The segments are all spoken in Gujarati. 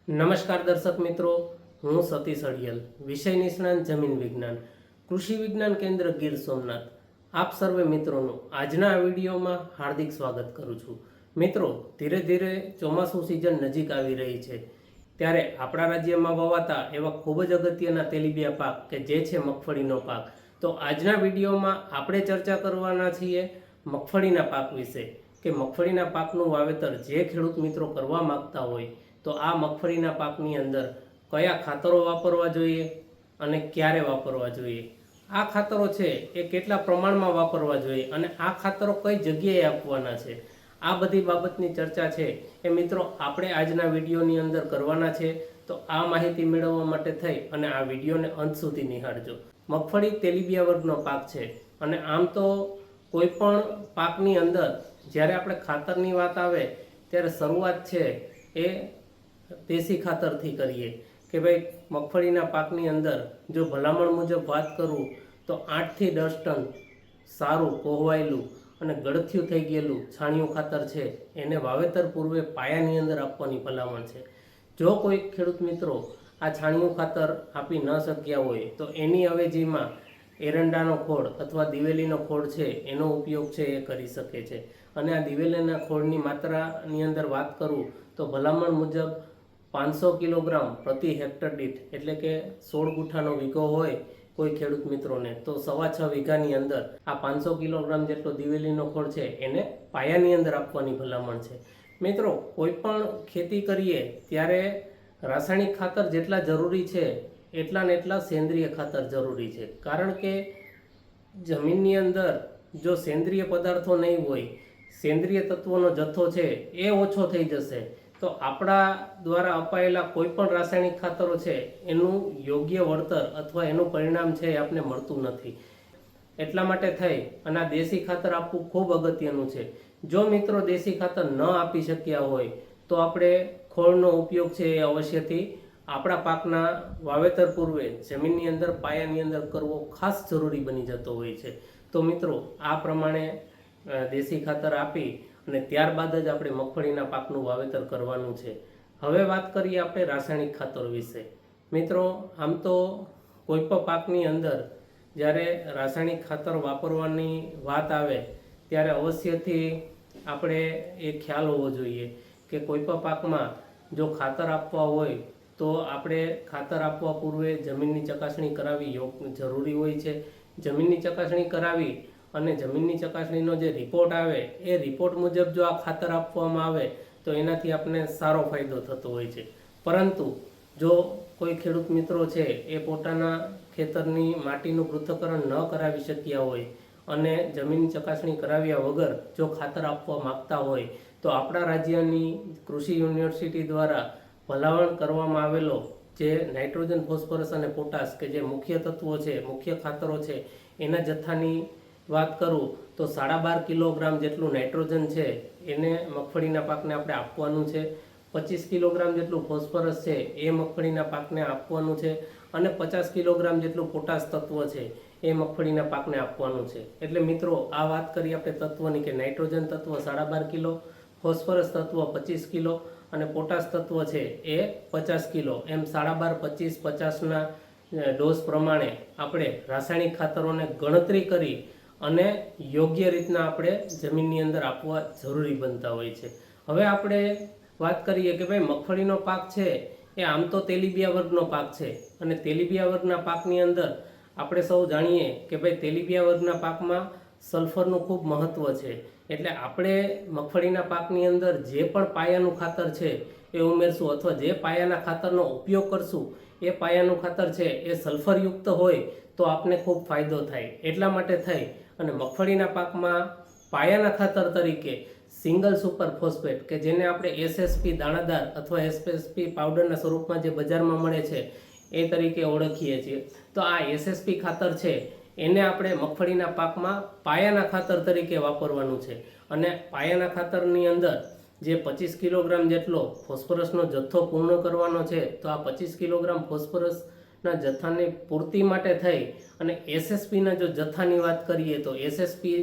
નમસ્કાર દર્શક મિત્રો, હું સતીશ અડિયલ, વિષય નિષ્ણાંત જમીન વિજ્ઞાન, કૃષિ વિજ્ઞાન કેન્દ્ર ગીર સોમનાથ. આપ સર્વે મિત્રોનું આજના આ વિડીયોમાં હાર્દિક સ્વાગત કરું છું. મિત્રો, ધીરે ધીરે ચોમાસું સિઝન નજીક આવી રહી છે, ત્યારે આપણા રાજ્યમાં વવાતા એવા ખૂબ જ અગત્યના તેલીબિયા પાક કે જે છે મગફળીનો પાક. તો આજના વિડીયોમાં આપણે ચર્ચા કરવાના છીએ મગફળીના પાક વિશે, કે મગફળીના પાકનું વાવેતર જે ખેડૂત મિત્રો કરવા માગતા હોય તો આ મગફળીના પાકની અંદર કયા ખાતરો વાપરવા જોઈએ અને ક્યારે વાપરવા જોઈએ, આ ખાતરો છે એ કેટલા પ્રમાણમાં વાપરવા જોઈએ અને આ ખાતરો કઈ જગ્યાએ આપવાના છે, આ બધી બાબતની ચર્ચા છે એ મિત્રો આપણે આજના વિડીયોની અંદર કરવાના છે. તો આ માહિતી મેળવવા માટે થઈ અને આ વિડીયોને અંત સુધી નિહાળજો. મગફળી તેલીબિયા વર્ગનો પાક છે અને આમ તો કોઈ પણ પાકની અંદર જ્યારે આપણે ખાતરની વાત આવે ત્યારે શરૂઆત છે એ દેશી ખાતરથી કરીએ કે ભાઈ મગફળીના પાકની અંદર જો ભલામણ મુજબ વાત કરું તો 8 થી 10 ટન સારું કોહવાયેલું અને ગળથિયું થઈ ગયેલું છાણિયું ખાતર છે એને વાવેતર પૂર્વે પાયાની અંદર આપવાની ભલામણ છે. જો કોઈ ખેડૂત મિત્રો આ છાણિયું ખાતર આપી ન શક્યા હોય તો એની અવેજીમાં એરંડાનો ખોળ અથવા દિવેલીનો ખોળ છે એનો ઉપયોગ છે એ કરી શકે છે. અને આ દિવેલીના ખોળની માત્રાની અંદર વાત કરું તો ભલામણ મુજબ 500 કિલોગ્રામ પ્રતિ હેક્ટર દીઠ, એટલે કે 16 ગુઠાનો વીઘો હોય કોઈ ખેડૂત મિત્રોને તો 6.5 વીઘાની અંદર આ 500 કિલોગ્રામ જેટલો દિવેલીનો ખોળ છે એને પાયાની અંદર આપવાની ભલામણ છે. મિત્રો, કોઈ પણ ખેતી કરીએ ત્યારે રાસાયણિક ખાતર જેટલા જરૂરી છે એટલા ને એટલા સેન્દ્રિય ખાતર જરૂરી છે, કારણ કે જમીનની અંદર જો સેન્દ્રિય પદાર્થો નહીં હોય, સેન્દ્રિય તત્વોનો જથ્થો છે એ ઓછો થઈ જશે તો આપણા દ્વારા અપાયેલા કોઈ પણ રાસાયણિક ખાતરો છે એનું યોગ્ય વળતર અથવા એનું પરિણામ છે એ આપણને મળતું નથી. એટલા માટે થઈ અને આ દેશી ખાતર આપવું ખૂબ અગત્યનું છે. જો મિત્રો દેશી ખાતર ન આપી શક્યા હોય તો આપણે ખોળનો ઉપયોગ છે એ અવશ્યથી આપણા પાકના વાવેતર પૂર્વે જમીનની અંદર પાયાની અંદર કરવો ખાસ જરૂરી બની જતો હોય છે. તો મિત્રો, આ પ્રમાણે દેશી ખાતર આપી અને ત્યારબાદ જ આપણે મગફળીના પાકનું વાવેતર કરવાનું છે. હવે વાત કરીએ આપણે રાસાયણિક ખાતર વિશે. મિત્રો, આમ તો કોઈ પણ પાકની અંદર જ્યારે રાસાયણિક ખાતર વાપરવાની વાત આવે ત્યારે અવશ્યથી આપણે એ ખ્યાલ હોવો જોઈએ કે કોઈ પણ પાકમાં જો ખાતર આપવા હોય તો આપણે ખાતર આપવા પૂર્વે જમીનની ચકાસણી કરાવવી જરૂરી હોય છે. જમીનની ચકાસણી કરાવી અને જમીનની ચકાસણીનો જે રિપોર્ટ આવે એ રિપોર્ટ મુજબ જો આ ખાતર આપવામાં આવે તો એનાથી આપણને સારો ફાયદો થતો હોય છે. પરંતુ જો કોઈ ખેડૂત મિત્રો છે એ પોતાના ખેતરની માટીનું પૃથ્થકરણ ન કરાવી શક્યા હોય અને જમીનની ચકાસણી કરાવ્યા વગર જો ખાતર આપવા માગતા હોય તો આપણા રાજ્યની કૃષિ યુનિવર્સિટી દ્વારા ભલામણ કરવામાં આવેલો જે નાઇટ્રોજન, ફોસ્ફરસ અને પોટાશ કે જે મુખ્ય તત્વો છે, મુખ્ય ખાતરો છે, એના જથ્થાની વાત કરું તો 12.5 કિલોગ્રામ જેટલું નાઇટ્રોજન છે એને મગફળીના પાકને આપણે આપવાનું છે. 25 કિલોગ્રામ જેટલું ફોસ્ફરસ છે એ મગફળીના પાકને આપવાનું છે અને 50 કિલોગ્રામ જેટલું પોટાશ તત્વ છે એ મગફળીના પાકને આપવાનું છે. એટલે મિત્રો, આ વાત કરી આપણે તત્વની કે નાઇટ્રોજન તત્વ 12.5 કિલો, ફોસ્ફરસ તત્વ 25 કિલો અને પોટાશ તત્વ છે એ 50 કિલો, એમ 12.5, 25, 50ના ડોઝ પ્રમાણે આપણે રાસાયણિક ખાતરોને ગણતરી કરી અને યોગ્ય રીતના આપણે જમીનની અંદર આપવા જરૂરી બનતા હોય છે. હવે આપણે વાત કરીએ કે ભાઈ મગફળીનો પાક છે એ આમ તો તેલીબિયા વર્ગનો પાક છે અને તેલીબિયા વર્ગના પાકની અંદર આપણે સૌ જાણીએ કે ભાઈ તેલીબિયા વર્ગના પાકમાં સલ્ફરનું ખૂબ મહત્ત્વ છે. એટલે આપણે મગફળીના પાકની અંદર જે પણ પાયાનું ખાતર છે એ ઉમેરશું અથવા જે પાયાના ખાતરનો ઉપયોગ કરશું એ પાયાનું ખાતર છે એ સલ્ફરયુક્ત હોય તો આપને ખૂબ ફાયદો થાય. એટલા માટે થઈ અને મગફળીના પાકમાં પાયાના ખાતર તરીકે સિંગલ સુપર ફોસ્ફેટ કે જેને આપણે એસએસપી દાણાદાર અથવા એસએસપી પાવડરના સ્વરૂપમાં જે બજારમાં મળે છે એ તરીકે ઓળખીએ છીએ. તો આ એસએસપી ખાતર છે એને આપણે મગફળીના પાકમાં પાયાના ખાતર તરીકે વાપરવાનું છે. અને પાયાના ખાતરની અંદર જે 25 કિલોગ્રામ જેટલો ફોસ્ફરસનો જથ્થો પૂર્ણ કરવાનો છે તો આ 25 કિલોગ્રામ ફોસ્ફરસના જથ્થાની પૂર્તિ માટે થઈ અને એસએસપીના જો જથ્થાની વાત કરીએ તો એસએસપી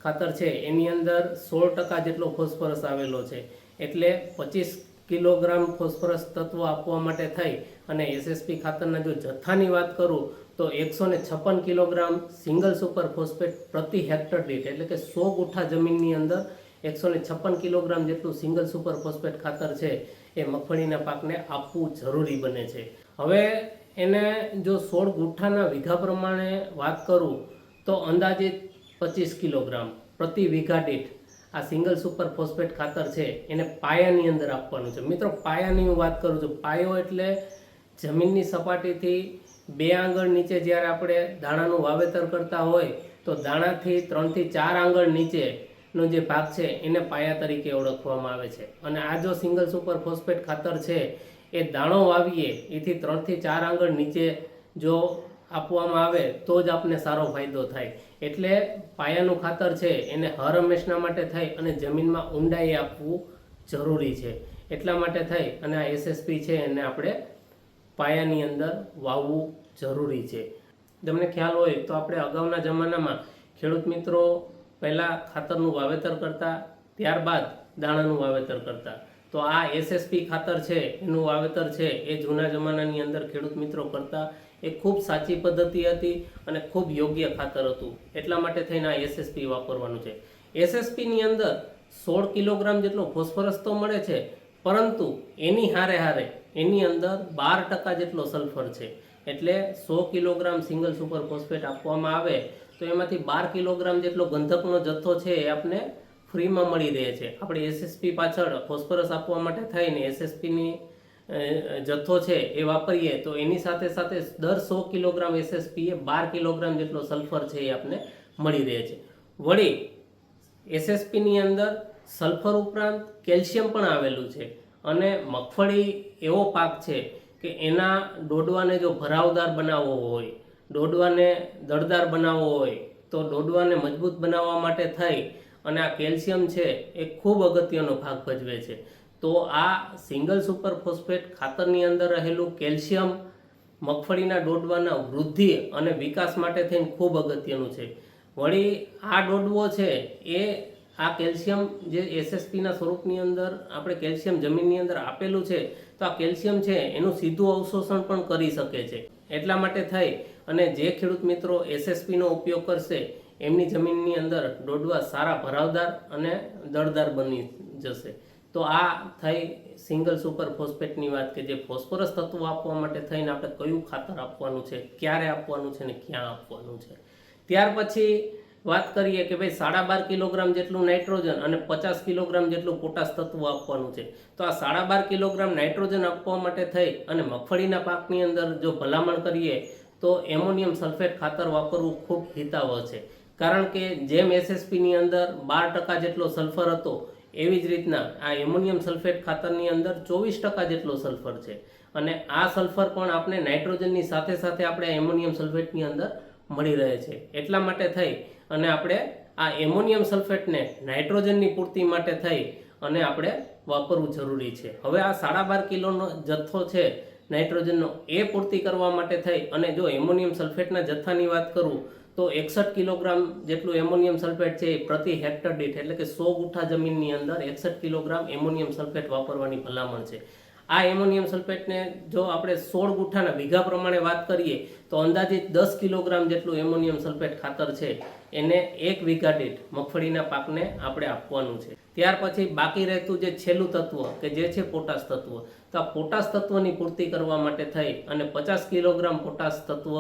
ખાતર છે એની અંદર 16% જેટલો ફોસ્ફરસ આવેલો છે. એટલે 25 કિલોગ્રામ ફોસ્ફરસ તત્વો આપવા માટે થઈ અને એસએસપી ખાતરના જો જથ્થાની વાત કરું તો 156 કિલોગ્રામ સિંગલ સુપર ફોસ્ફેટ પ્રતિ હેક્ટર દીઠ એટલે કે 100 ગુઠા જમીનની અંદર 156 કિલોગ્રામ જેટલું સિંગલ સુપર ફોસ્ફેટ ખાતર છે એ મગફળીના પાકને આપવું જરૂરી બને છે. હવે એને જો 16 ગુઠાના વીઘા પ્રમાણે વાત કરું તો અંદાજિત 25 કિલોગ્રામ પ્રતિ વીઘા દીઠ આ સિંગલ સુપર ફોસ્ફેટ ખાતર છે એને પાયાની અંદર આપવાનું છે. મિત્રો, પાયાની હું વાત કરું છું. પાયો એટલે જમીનની સપાટીથી 2 આંગળ નીચે જ્યારે આપણે દાણાનું વાવેતર કરતા હોય તો દાણાથી 3 થી 4 આંગળ નીચેનો જે ભાગ છે એને પાયા તરીકે ઓળખવામાં આવે છે. અને આ જો સિંગલ સુપર ફોસ્ફેટ ખાતર છે એ દાણો વાવીએ એથી 3 થી 4 આંગળ નીચે જો આપવામાં આવે તો જ આપને સારો ફાયદો થાય. એટલે પાયાનું ખાતર છે એને હર હંમેશના માટે થઈ અને જમીનમાં ઊંડાઈ આપવું જરૂરી છે. એટલા માટે થઈ અને આ એસએસપી છે એને આપણે પાયાની અંદર વાવવું જરૂરી છે. તમને ખ્યાલ હોય તો આપણે અગાઉના જમાનામાં ખેડૂત મિત્રો પહેલાં ખાતરનું વાવેતર કરતા, ત્યારબાદ દાણાનું વાવેતર કરતા. તો આ એસએસપી ખાતર છે એનું વાવેતર છે એ જૂના જમાનાની અંદર ખેડૂત મિત્રો કરતા. એ ખૂબ સાચી પદ્ધતિ હતી અને ખૂબ યોગ્ય ખાતર હતું. એટલા માટે થઈને આ એસએસપી વાપરવાનું છે. એસએસપીની અંદર 16 કિલોગ્રામ જેટલો ફોસ્ફરસ તો મળે છે, પરંતુ એની હારે એની અંદર 12% જેટલો સલ્ફર છે. એટલે 100 કિલોગ્રામ સિંગલ સુપર ફોસ્ફેટ આપવામાં આવે તો એમાંથી 12 કિલોગ્રામ જેટલો ગંધકનો જથ્થો છે એ આપને ફ્રીમાં મળી રહે છે. આપણે એસએસપી પાછળ ફોસ્ફરસ આપવા માટે થઈને એસએસપીની જથ્થો છે એ વાપરીએ તો એની સાથે સાથે દર 100 કિલોગ્રામ એસએસપી એ 12 કિલોગ્રામ જેટલો સલ્ફર છે એ આપને મળી રહે છે. વળી એસએસપીની અંદર સલ્ફર ઉપરાંત કેલ્શિયમ પણ આવેલું છે. અને મગફળી એવો પાક છે કે એના ડોડવાને જો ભરાવદાર બનાવવો હોય, ડોડવાને દળદાર બનાવવો હોય તો ડોડવાને મજબૂત બનાવવા માટે થઈ અને આ કેલ્શિયમ છે એ ખૂબ અગત્યનો ભાગ ભજવે છે. તો આ સિંગલ સુપર ફોસ્ફેટ ખાતરની અંદર રહેલું કેલ્શિયમ મગફળીના ડોડવાના વૃદ્ધિ અને વિકાસ માટે થઈને ખૂબ અગત્યનું છે. વળી આ ડોડવો છે એ આ કેલ્શિયમ જે એસએસપીના સ્વરૂપની અંદર આપણે કેલ્શિયમ જમીનની અંદર આપેલું છે તો આ કેલ્શિયમ છે એનું સીધું અવશોષણ પણ કરી શકે છે. એટલા માટે થઈ અને જે ખેડૂત મિત્રો એસએસપીનો ઉપયોગ કરશે એમની જમીનની અંદર ડોડવા સારા ભરાવદાર અને દળદાર બની જશે. તો આ થઈ સિંગલ સુપર ફોસ્ફેટની વાત કે જે ફોસ્ફરસ તત્વો આપવા માટે થઈને આપણે કયું ખાતર આપવાનું છે, ક્યારે આપવાનું છે ને ક્યાં આપવાનું છે. ત્યાર પછી વાત કરીએ કે ભાઈ 12.5 કિલોગ્રામ જેટલું નાઇટ્રોજન અને 50 કિલોગ્રામ જેટલું પોટાશ તત્વ આપવાનું છે. તો આ 12.5 કિલોગ્રામ નાઇટ્રોજન આપવા માટે થઈ અને મગફળીના પાકની અંદર જો ભલામણ કરીએ તો એમોનિયમ સલ્ફેટ ખાતર વાપરવું ખૂબ હિતાવહ છે. કારણ કે જેમ એસએસપીની અંદર 12% જેટલો સલ્ફર હતો એવી જ રીતના આ એમોનિયમ સલ્ફેટ ખાતરની અંદર 24% જેટલો સલ્ફર છે. અને આ સલ્ફર પણ આપણે નાઇટ્રોજનની સાથે સાથે આપણે એમોનિયમ સલ્ફેટની અંદર મળી રહે છે. એટલા માટે થઈ અને આપણે આ એમોનિયમ સલ્ફેટને નાઇટ્રોજનની પૂર્તિ માટે થઈ અને આપણે વાપરવું જરૂરી છે. હવે આ 12.5 કિલોનો જથ્થો છે નાઇટ્રોજનનો એ પૂર્તિ કરવા માટે થઈ અને જો એમોનિયમ સલ્ફેટના જથ્થાની વાત કરું તો 61 કિલોગ્રામ જેટલું એમોનિયમ સલ્ફેટ છે એ પ્રતિ હેક્ટર દીઠ એટલે કે 100 ગુઠા જમીનની અંદર 61 કિલોગ્રામ એમોનિયમ સલ્ફેટ વાપરવાની ભલામણ છે. આ એમોનિયમ સલ્ફેટને જો આપણે 16 ગુઠાના વીઘા પ્રમાણે વાત કરીએ તો અંદાજિત 10 કિલોગ્રામ જેટલું એમોનિયમ સલ્ફેટ ખાતર છે એને 1 વીઘા દીઠ મગફળીના પાકને આપણે આપવાનું છે. ત્યાર પછી બાકી રહેતું જે છેલ્લું તત્વ કે જે છે પોટાશ તત્વ, તો આ પોટાશ તત્વની પૂર્તિ કરવા માટે થઈ અને 50 કિલોગ્રામ પોટાશ તત્વ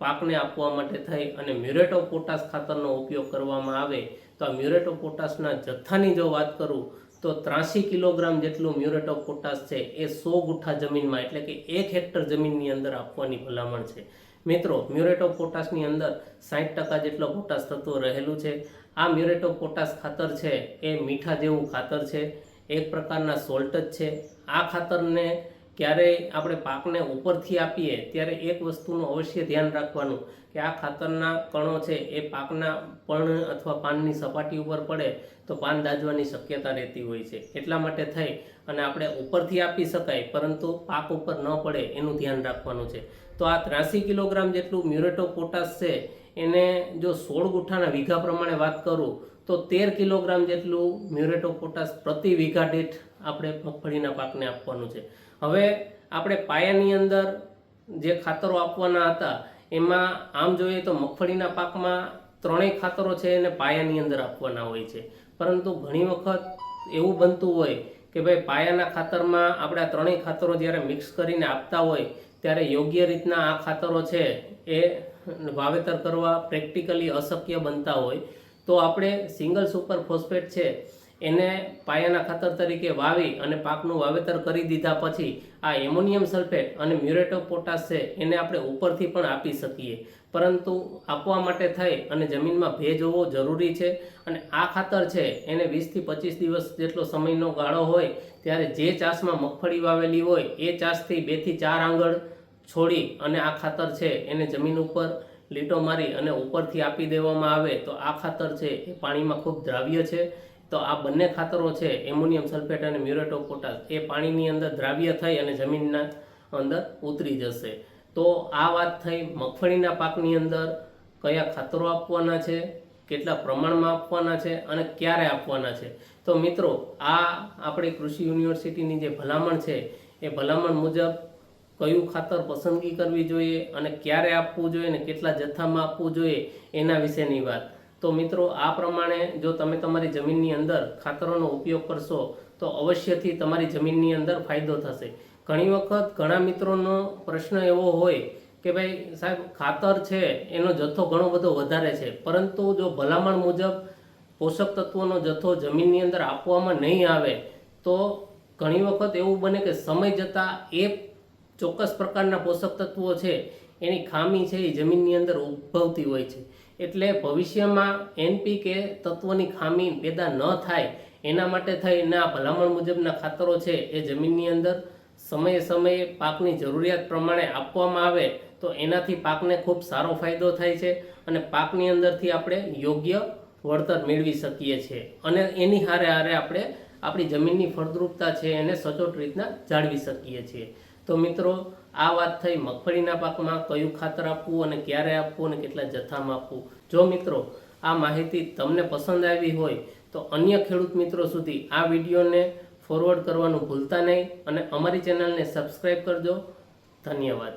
પાકને આપવા માટે થઈ અને મ્યુરેટ ઓફ પોટાશ ખાતરનો ઉપયોગ કરવામાં આવે તો આ મ્યુરેટ ઓફ પોટાશના જથ્થાની જો વાત કરું તો 83 કિલોગ્રામ જેટલું મ્યુરેટ ઓફ પોટાશ છે એ 100 ગુઠા જમીનમાં એટલે કે 1 હેક્ટર જમીનની અંદર આપવાની ભલામણ છે. મિત્રો, મ્યુરેટ ઓફ પોટાશની અંદર 60% જેટલો પોટાશ તત્વ રહેલું છે. આ મ્યુરેટ ઓફ પોટાશ ખાતર છે એ મીઠા જેવું ખાતર છે, એક પ્રકારના સોલ્ટ જ છે. આ ખાતરને ક્યારેય આપણે પાકને ઉપરથી આપીએ ત્યારે એક વસ્તુનું અવશ્ય ધ્યાન રાખવાનું કે આ ખાતરના કણો છે એ પાકના પર્ણ અથવા પાનની સપાટી ઉપર પડે તો પાન દાઝવાની શક્યતા રહેતી હોય છે. એટલા માટે થઈ અને આપણે ઉપરથી આપી શકાય પરંતુ પાક ઉપર ન પડે એનું ધ્યાન રાખવાનું છે. તો આ 83 કિલોગ્રામ જેટલું મ્યુરેટ ઓફ પોટાશ છે એને જો 16 ગુઠાના વીઘા પ્રમાણે વાત કરું તો તો 13 કિલોગ્રામ જેટલું મ્યુરેટ ઓફ પોટાશ પ્રતિ વીઘા દીઠ આપણે મગફળીના પાકને આપવાનું છે. હવે આપણે પાયાની અંદર જે ખાતરો આપવાના હતા એમાં આમ જોઈએ તો મગફળીના પાકમાં ત્રણેય ખાતરો છે એને પાયાની અંદર આપવાના હોય છે, પરંતુ ઘણી વખત એવું બનતું હોય કે ભાઈ પાયાના ખાતરમાં આપણે આ ત્રણેય ખાતરો જ્યારે મિક્સ કરીને આપતા હોય ત્યારે યોગ્ય રીતના આ ખાતરો છે એ વાવેતર કરવા પ્રેક્ટિકલી અશક્ય બનતા હોય, તો આપણે સિંગલ સુપર ફોસ્ફેટ છે એને પાયાના ખાતર તરીકે વાવી અને પાકનું વાવેતર કરી દીધા પછી આ એમોનિયમ સલ્ફેટ અને મ્યુરેટ ઓફ પોટાશ છે એને આપણે ઉપરથી પણ આપી શકીએ, પરંતુ આપવા માટે થઈ અને જમીનમાં ભેજ હોવો જરૂરી છે. અને આ ખાતર છે એને 20 થી 25 દિવસ જેટલો સમયનો ગાળો હોય ત્યારે જે ચાસમાં મગફળી વાવેલી હોય એ ચાસથી 2 થી 4 આંગળ છોડી અને આ ખાતર છે એને જમીન ઉપર લીટો મારી અને ઉપરથી આપી દેવામાં આવે તો આ ખાતર છે એ પાણીમાં ખૂબ દ્રાવ્ય છે. તો આ બંને ખાતરો છે એમોનિયમ સલ્ફેટ અને મ્યુરેટ ઓફ પોટાશ એ પાણીની અંદર દ્રાવ્ય થઈ અને જમીનના અંદર ઉતરી જશે. તો આ વાત થઈ મગફળીના પાકની અંદર કયા ખાતરો આપવાના છે, કેટલા પ્રમાણમાં આપવાના છે અને ક્યારે આપવાના છે. તો મિત્રો આ આપણી કૃષિ યુનિવર્સિટીની જે ભલામણ છે એ ભલામણ મુજબ કયું ખાતર પસંદગી કરવી જોઈએ અને ક્યારે આપવું જોઈએ અને કેટલા જથ્થામાં આપવું જોઈએ એના વિશેની વાત. તો મિત્રો આ પ્રમાણે જો તમે તમારી જમીનની અંદર ખાતરોનો ઉપયોગ કરશો તો અવશ્યથી તમારી જમીનની અંદર ફાયદો થશે. ઘણી વખત ઘણા મિત્રોનો પ્રશ્ન એવો હોય કે ભાઈ સાહેબ ખાતર છે એનો જથ્થો ઘણો બધો વધારે છે, પરંતુ જો ભલામણ મુજબ પોષક તત્વોનો જથ્થો જમીનની અંદર આપવામાં નહીં આવે તો ઘણી વખત એવું બને કે સમય જતાં એ ચોક્કસ પ્રકારના પોષક તત્વો છે એની ખામી છે એ જમીનની અંદર ઉદ્ભવતી હોય છે. એટલે ભવિષ્યમાં એનપીકે તત્વની ખામી પેદા ન થાય એના માટે થઈને આ ભલામણ મુજબના ખાતરો છે એ જમીનની અંદર સમયે સમયે પાકની જરૂરિયાત પ્રમાણે આપવામાં આવે તો એનાથી પાકને ખૂબ સારો ફાયદો થાય છે અને પાકની અંદરથી આપણે યોગ્ય વળતર મેળવી શકીએ છીએ અને એની હારે હારે આપણે આપણી જમીનની ફળદ્રુપતા છે એને સચોટ રીતના જાળવી શકીએ છીએ. તો મિત્રો આ વાત થઈ મગફળીના પાકમાં કયું ખાતર આપવું અને ક્યારે આપવું અને કેટલા જથ્થામાં આપવું. જો મિત્રો આ માહિતી તમને પસંદ આવી હોય તો અન્ય ખેડૂત મિત્રો સુધી આ વિડીયોને ફોરવર્ડ કરવાનું ભૂલતા નહીં અને અમારી ચેનલને સબસ્ક્રાઈબ કરજો. ધન્યવાદ.